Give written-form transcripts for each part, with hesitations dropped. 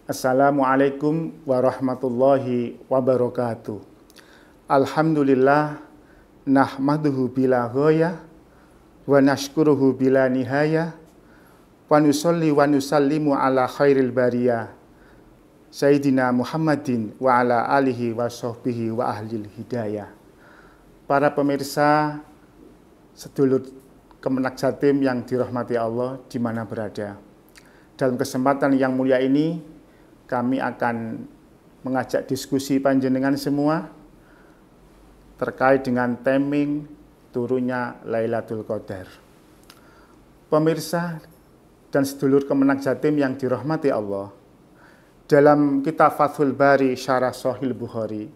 Assalamualaikum warahmatullahi wabarakatuh. Alhamdulillah nahmaduhu bila ghayah wa nashkuruhu bila nihayah wa nusalli wa nusallimu ala khairil bariyah Sayyidina Muhammadin wa ala alihi wa sahbihi wa ahlil hidayah. Para pemirsa sedulur Kemenak Jatim yang dirahmati Allah di mana berada. Dalam kesempatan yang mulia ini, kami akan mengajak diskusi panjenengan semua terkait dengan timing turunnya Lailatul Qadar. Pemirsa dan sedulur Kemenak Jatim yang dirahmati Allah, dalam kitab Fathul Bari Syarah Shahih Bukhari,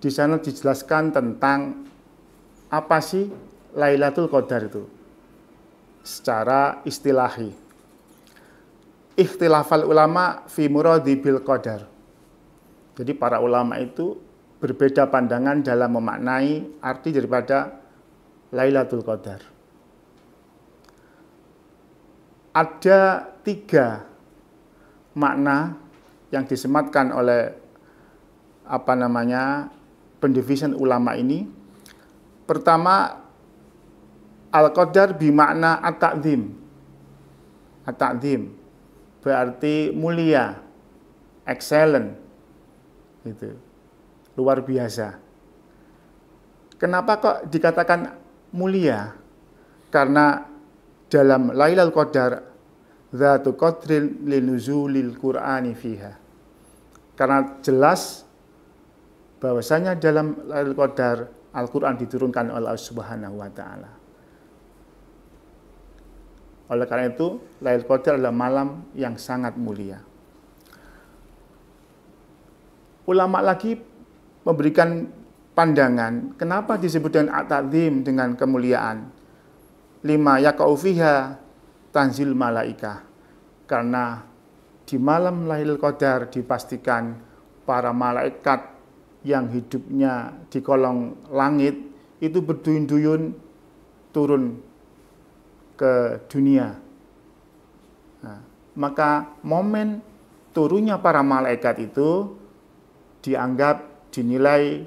di sana dijelaskan tentang apa sih Lailatul Qadar itu secara istilahi. Ikhtilafal ulama fi muradi bil qadar. Jadi para ulama itu berbeda pandangan dalam memaknai arti daripada Lailatul Qadar. Ada 3 makna yang disematkan oleh pendivision ulama ini. Pertama, al-qadar bimakna at-ta'zim. At-ta'zim berarti mulia, excellent, gitu, luar biasa. Kenapa kok dikatakan mulia? Karena dalam Lailatul Qadar dzatu qadrin linuzulil Qur'ani fiha. Karena jelas bahwasanya dalam Lailatul Qadar Al-Qur'an diturunkan oleh Allah Subhanahu wa taala. Oleh karena itu, Lailatul Qadar adalah malam yang sangat mulia. Ulama lagi memberikan pandangan, kenapa disebut dengan at-ta'zim, dengan kemuliaan? 5 yaqa'u fiha tanzil malaikah. Karena di malam Lailatul Qadar dipastikan para malaikat yang hidupnya di kolong langit itu berduyun-duyun turun ke dunia. Nah, maka momen turunnya para malaikat itu dianggap, dinilai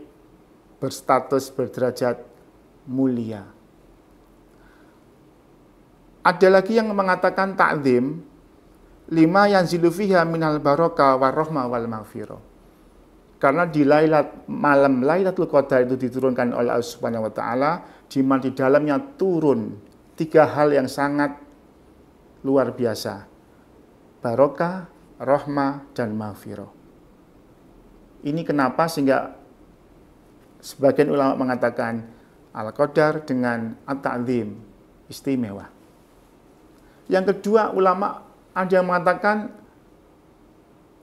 berstatus, berderajat mulia. Ada lagi yang mengatakan ta'zim, 5 yanzilu fiha minal barokah warahmah wal maghfirah. Karena di malam Lailatul Qadar itu diturunkan oleh Allah Subhanahu wa taala, di mana di dalamnya turun 3 hal yang sangat luar biasa. Barokah, rahmah, dan maghfirah. Ini kenapa sehingga sebagian ulama mengatakan Al-Qadar dengan at-ta'zim, istimewa. Yang kedua, ulama ada yang mengatakan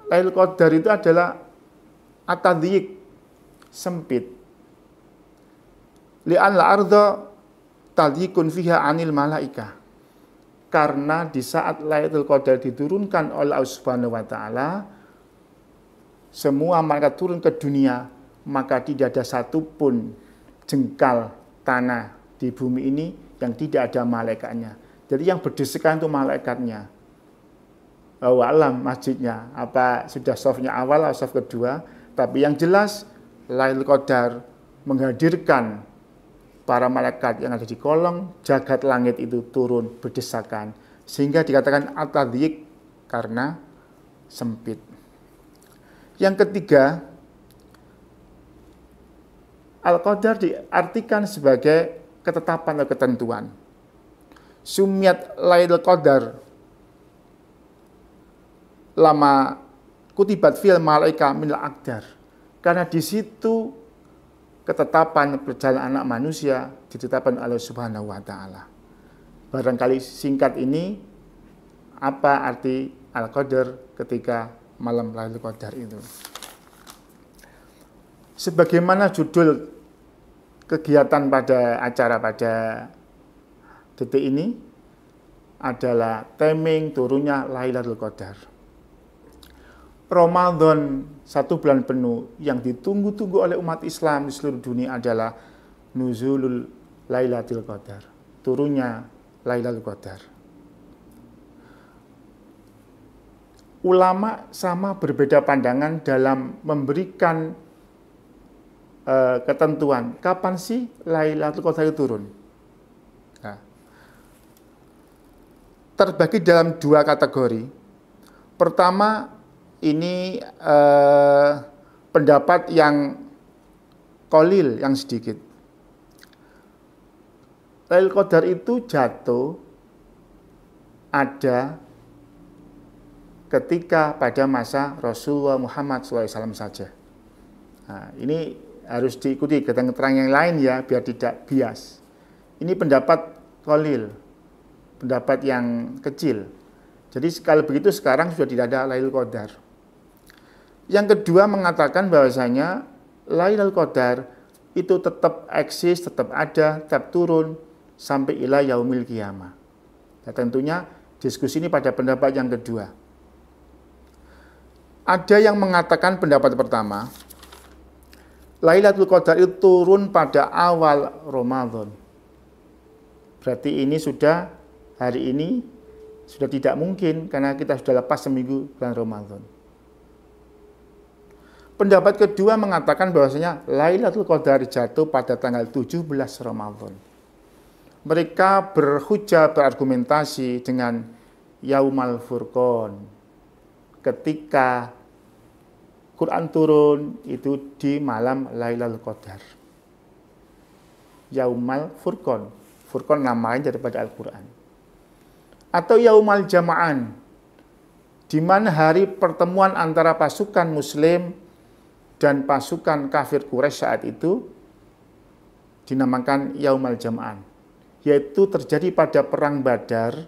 Lailatul Qadar itu adalah at-tadyiq, sempit. Li'an al-ardha tadyiqun fiha anil malaikah. Karena di saat Lailatul Qadar diturunkan oleh Allah Subhanahu wa taala, semua malaikat turun ke dunia, maka tidak ada satupun jengkal tanah di bumi ini yang tidak ada malaikatnya. Jadi yang berdesakan itu malaikatnya. Alam masjidnya, apa sudah safnya awal atau saf kedua, tapi yang jelas Lailatul Qadar menghadirkan para malaikat yang ada di kolong jagat langit itu turun berdesakan, sehingga dikatakan at-tadyiq karena sempit. Yang ketiga, Al-Qadar diartikan sebagai ketetapan atau ketentuan. Sumiyat Lailatul Qadar lama kutibat fil malaika minal aqdar. Karena di situ ketetapan perjalanan anak manusia ditetapkan oleh Subhanahu wa taala. Barangkali singkat ini apa arti Al-Qadar ketika malam Lailatul Qadar itu. Sebagaimana judul kegiatan pada acara pada detik ini adalah timing turunnya Lailatul Qadar. Ramadan, 1 bulan penuh yang ditunggu-tunggu oleh umat Islam di seluruh dunia adalah nuzulul Lailatul Qadar, turunnya Lailatul Qadar. ulama sama berbeda pandangan dalam memberikan ketentuan kapan sih Lailatul Qadar itu turun. Nah, terbagi dalam dua kategori. Pertama, ini pendapat yang qalil, yang sedikit. Lailatul Qadar itu jatuh ada ketika pada masa Rasulullah Muhammad SAW saja. Nah, ini harus diikuti keterangan yang lain ya, biar tidak bias. Ini pendapat qalil, pendapat yang kecil. Jadi kalau begitu sekarang sudah tidak ada Lailatul Qadar. Yang kedua mengatakan bahwasanya Lailatul Qadar itu tetap eksis, tetap ada, tetap turun sampai ila yaumil qiyamah. Nah, tentunya diskusi ini pada pendapat yang kedua. Ada yang mengatakan pendapat pertama, Lailatul Qadar itu turun pada awal Ramadan. Berarti ini sudah, hari ini sudah tidak mungkin karena kita sudah lepas seminggu bulan Ramadan. Pendapat kedua mengatakan bahwasanya Lailatul Qadar jatuh pada tanggal 17 Ramadan. Mereka berhujah, berargumentasi dengan Yaumal Furqan. Ketika Quran turun itu di malam Lailatul Qadar. Yaumal Furqan. Furqan nama lain daripada Al-Quran. Atau Yaumal Jama'an, di mana hari pertemuan antara pasukan Muslim dan pasukan kafir Quraisy saat itu dinamakan Yaumal Jama'an, yaitu terjadi pada perang Badar.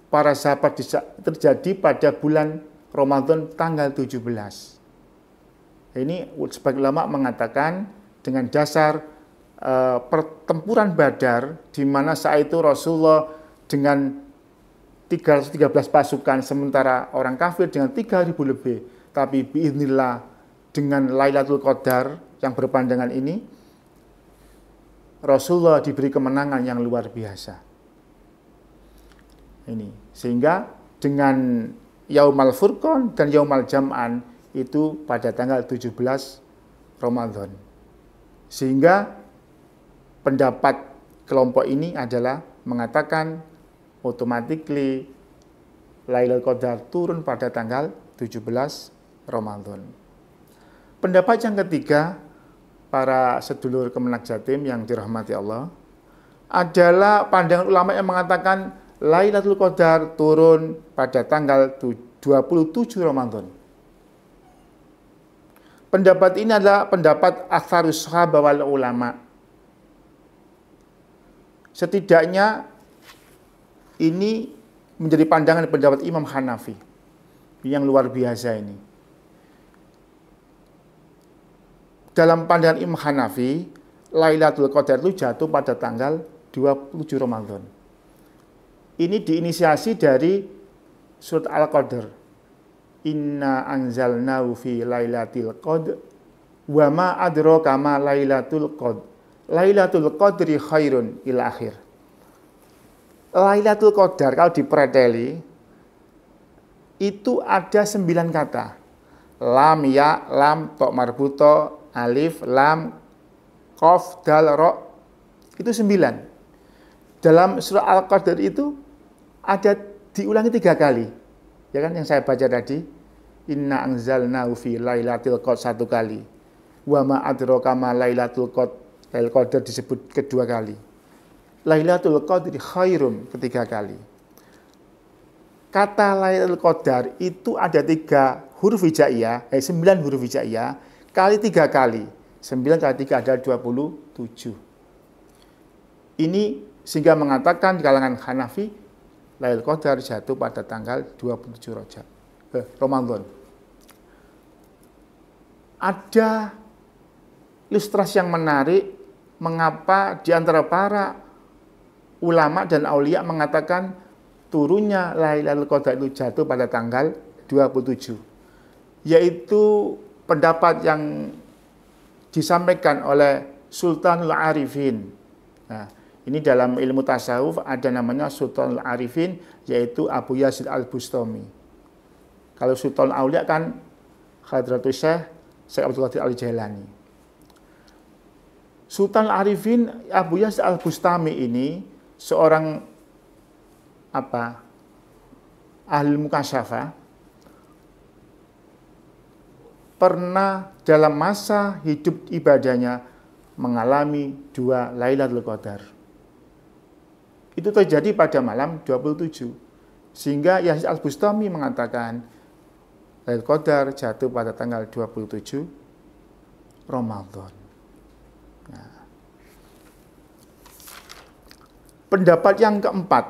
Para sahabat terjadi pada bulan Ramadan tanggal 17. Ini sebagian ulama mengatakan dengan dasar pertempuran Badar, di mana saat itu Rasulullah dengan 313 pasukan, sementara orang kafir dengan 3.000 lebih. Tapi biiznillah dengan Lailatul Qadar yang berpandangan ini, Rasulullah diberi kemenangan yang luar biasa. Ini sehingga dengan Yaumal Furqan dan Yaumal Jam'an itu pada tanggal 17 Ramadan. Sehingga pendapat kelompok ini adalah mengatakan automatically Lailatul Qadar turun pada tanggal 17 Ramadan. Pendapat yang ketiga, para sedulur Kemenak Jatim yang dirahmati Allah, adalah pandangan ulama yang mengatakan Lailatul Qadar turun pada tanggal 27 Ramadan. Pendapat ini adalah pendapat aktsarus sahabat wal ulama. Setidaknya ini menjadi pandangan pendapat Imam Hanafi yang luar biasa ini. Dalam pandangan Imam Hanafi, Lailatul Qadar itu jatuh pada tanggal 27 Ramadan. Ini diinisiasi dari surat Al-Qadr. Inna anzalnahu fi lailatul qadr wa ma adraka ma lailatul qadr. Lailatul qadri khairun ila akhir. Lailatul Qadar kalau dipreteli itu ada 9 kata. Lam, ya, lam, tok marbuto, alif, lam, qaf, dal, ro. Itu 9. Dalam surah Al-Qadr itu ada diulangi 3 kali. Ya kan yang saya baca tadi. Inna anzalnahu fi lailatul qadr 1 kali. Wa ma adraka ma lailatul qadr. Lailatul Qadar disebut kedua kali. Lailatul Qadri khairun ketiga kali. Kata Lailatul Qadar itu ada 3 huruf hijaiyah, 9 huruf hijaiyah kali 3 kali. 9 kali 3 adalah 27. Ini sehingga mengatakan di kalangan Hanafi Lailatul Qadar jatuh pada tanggal 27 Ramadan. Ada ilustrasi yang menarik mengapa di antara para ulama dan aulia mengatakan turunnya Lailatul Qadar itu jatuh pada tanggal 27. Yaitu pendapat yang disampaikan oleh Sultanul Arifin. Nah, ini dalam ilmu tasawuf ada namanya Sultanul Arifin, yaitu Abu Yazid Al-Bustami. Kalau Sultan Aulia kan Hadratus Syekh Abdul Qadir Al-Jailani. Sultan Arifin Abu Yazid Al-Bustami ini seorang ahli mukasyafah, pernah dalam masa hidup ibadahnya mengalami 2 Lailatul Qadar. Itu terjadi pada malam 27. Sehingga Yazid Al-Bustami mengatakan Lailatul Qadar jatuh pada tanggal 27 Ramadan. Nah. Pendapat yang keempat,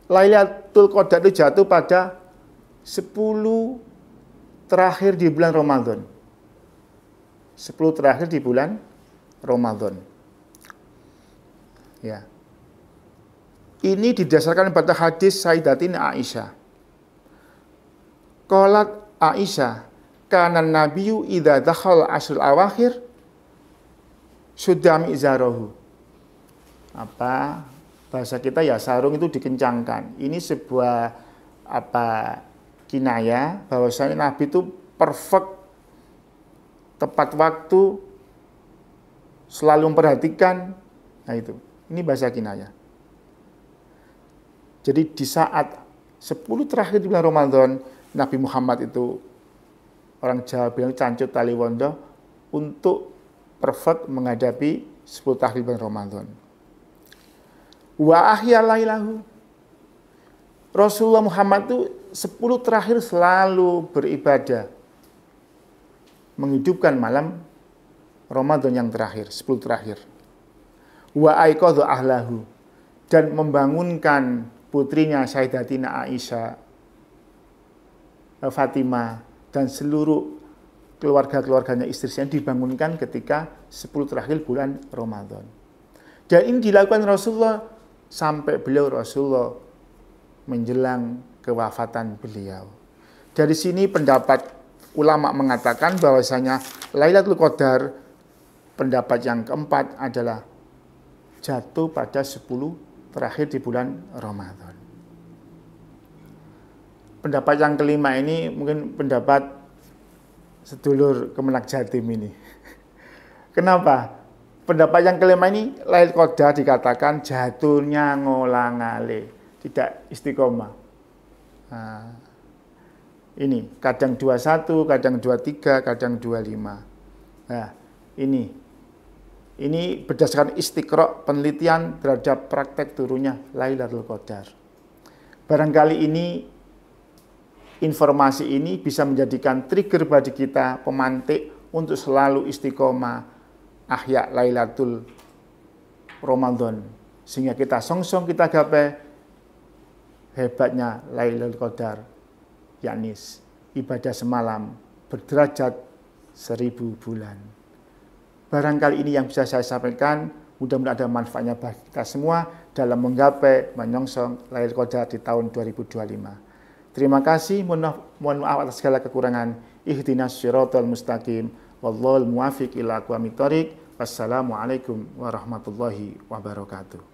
Lailatul Qadar itu jatuh pada 10 terakhir di bulan Ramadan. 10 terakhir di bulan Ramadan. Ya. Ini didasarkan pada hadis Sayyidatina Aisyah. Qalat Aisyah, kana nabiyyu idza dakhala ashrul awakhir sudda mizarahu. Bahasa kita ya, sarung itu dikencangkan. Ini sebuah kinayah bahwasanya Nabi itu perfect, tepat waktu, selalu memperhatikan. Nah itu, ini bahasa kinayah. Jadi di saat 10 terakhir di bulan Ramadan, Nabi Muhammad itu, orang Jawa bilang cancut tali wondo, untuk perfect menghadapi 10 terakhir bulan Ramadan. Wa ahya lailahu. Rasulullah Muhammad itu 10 terakhir selalu beribadah, menghidupkan malam Ramadan yang terakhir, 10 terakhir. Wa aiqadha ahlahu, dan membangunkan putrinya Sayyidatina Aisyah, Fatimah, dan seluruh keluarga-keluarganya, istrinya dibangunkan ketika 10 terakhir bulan Ramadan. Dan ini dilakukan Rasulullah sampai Rasulullah menjelang kewafatan beliau. Dari sini pendapat ulama mengatakan bahwasanya Lailatul Qadar, pendapat yang keempat adalah jatuh pada 10 terakhir di bulan Ramadan. Pendapat yang kelima ini mungkin pendapat sedulur Kemenak Jatim ini. Kenapa? Pendapat yang kelima ini, Lailatul Qadar dikatakan jatuhnya ngolangale, tidak istiqomah. Nah, ini kadang 21, kadang 23, kadang 25. Nah, ini berdasarkan istiqra' penelitian terhadap praktek turunnya Lailatul Qadar. Barangkali informasi ini bisa menjadikan trigger bagi kita, pemantik untuk selalu istiqomah ahya Lailatul Ramadan, sehingga kita songsong kita gapai hebatnya Lailatul Qadar, yakni ibadah semalam berderajat 1000 bulan. Barangkali ini yang bisa saya sampaikan, mudah-mudahan ada manfaatnya bagi kita semua dalam menggapai menyongsong Lailatul Qadar di tahun 2025. Terima kasih, mohon maaf atas segala kekurangan. Ihdinas siratal mustaqim, wallahul muwaffiq ila aqwamit thoriq. Wassalamualaikum warahmatullahi wabarakatuh.